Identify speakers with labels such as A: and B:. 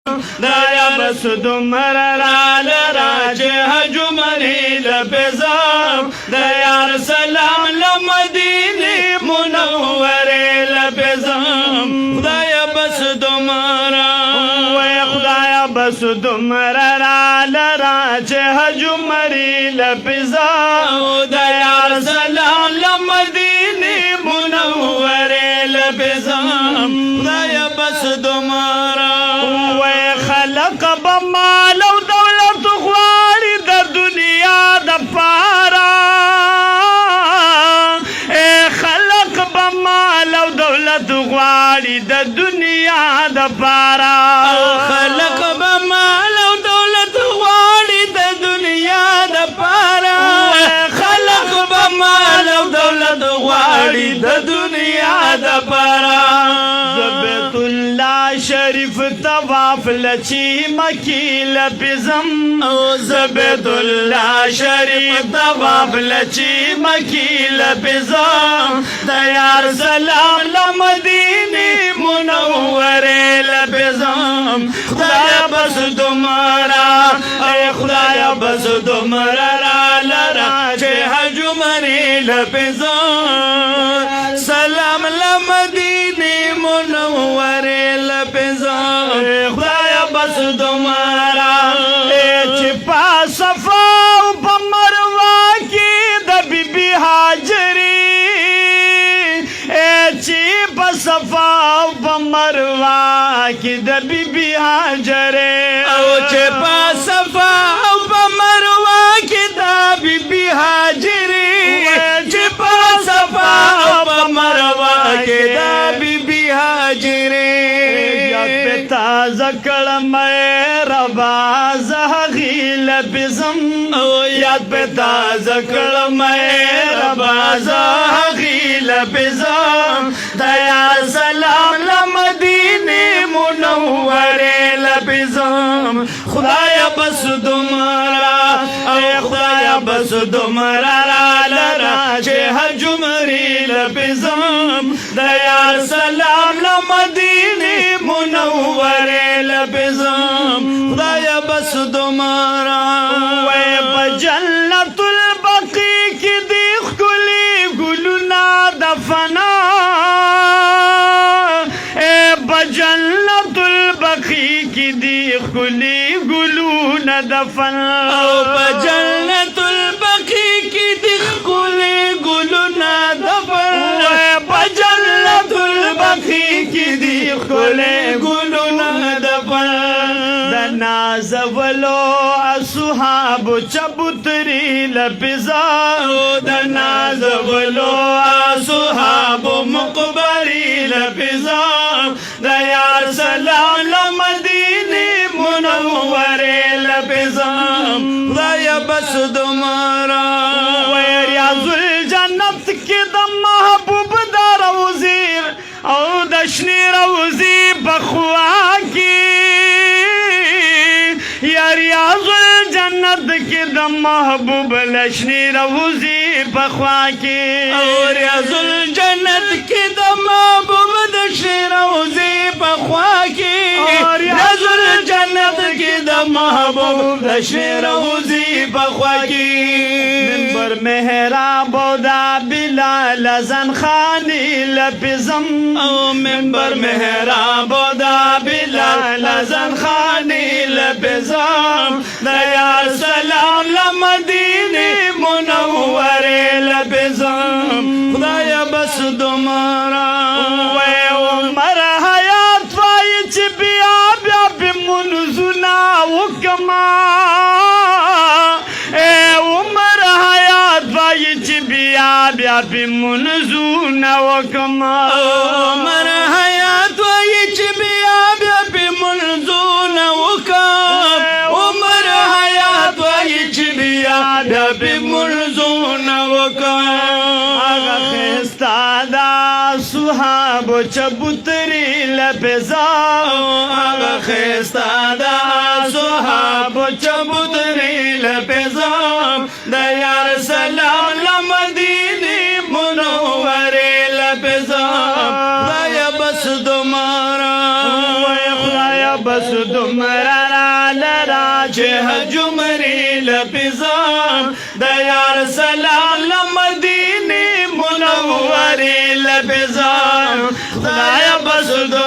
A: دایا بس دمر رال راج حجمری لپزم دیار سلام لمدینی منور لپزم خدایا بس دمر وی خدایا بس دمر رال راج حجمری لپزم دیار سلام لمدینی منور لپزم خدایا بس دمر خلق بمال و دولت غواړي د دنیا د پاره خلق بمال و دولت غواړي د دنیا د پاره خلق بمال و دولت غواړي د دنیا د پاره خلق بمال و دولت غواړي د دنیا د پاره بیت الله شریف طواف لچی مکی لپزم بیت الله شریف طواف لچی مکی لپزم دیار سلام لمدینی منور لپزم خدایا بس دمرا اے خدایا بس دمرا را لرا چه حجمری لپزم سلام لمدینی منور لپزم خدایا بس دمرا چې په صفا او په مروه کې د بیبي هاجري چې په صفا او په مروه کې د بیبي هاجري او چې په صفا او په مروه کې د بیبي هاجري چې په صفا او په مروه کې د بیبي هاجري تازه کړم ربا زهغي لپزم یاد په تازه کړم ربا زهغي لپزم دیا سلام لمدینه منور لپزم خدایا بس دمرا اے خدایا بس دمرا لرا چې حجمری لپزم دیا سلام لمدینه منور لپزم خدایا بس دمرا وی بجنت البقی کی دیخ کلی گلونا دفنا اے بجنت البقی کی دیخ کلی گلونا دفنا بجنت البقی کی دیخ کلی گلونا دفنا بجنت البقی کی دیخ کلی گلونا نازولو اصحاب چبوتری لپزا د نازولو اصحاب مقبری لپزا د یار سلام لمدینی منور لپزا خدایا بس دمرا و ریاض الجنت کی د محبوب د روزی او د شنی روزی بخوا کی ریاض الجنت کی د محبوب لشنی روزی بخوا کی ریاض الجنت کی د محبوب لشنی روزی بخوا کی ریاض الجنت کی د محبوب لشنی روزی بخوا کی منبر محراب دا بلال زن خانی لپزم منبر محراب دا بلال زن خانی لپزم دیار سلام لمدینی منور لپزم خدایا بس دمرا وی عمر حیات وای چی بیا بیا بمنزونا وکما اے عمر حیات وای چی بیا بیا بمنزونا وکما عمر حیات وای چی بیا بیا بمنزونا وکما عمر حیات وای چی بیا بیا بمنزونا وکما آغا خستا دا صحاب چبوتری لپزا آغا خستا دا صحاب چبوتری لپزا دیار سلام لمدینی منور لپزا خدایا بس دمرا خدایا بس دمرا عمرنا لرا چې حج عمرې لپزان د یار سلام لمدینه منورې لپزان خدایا بس دو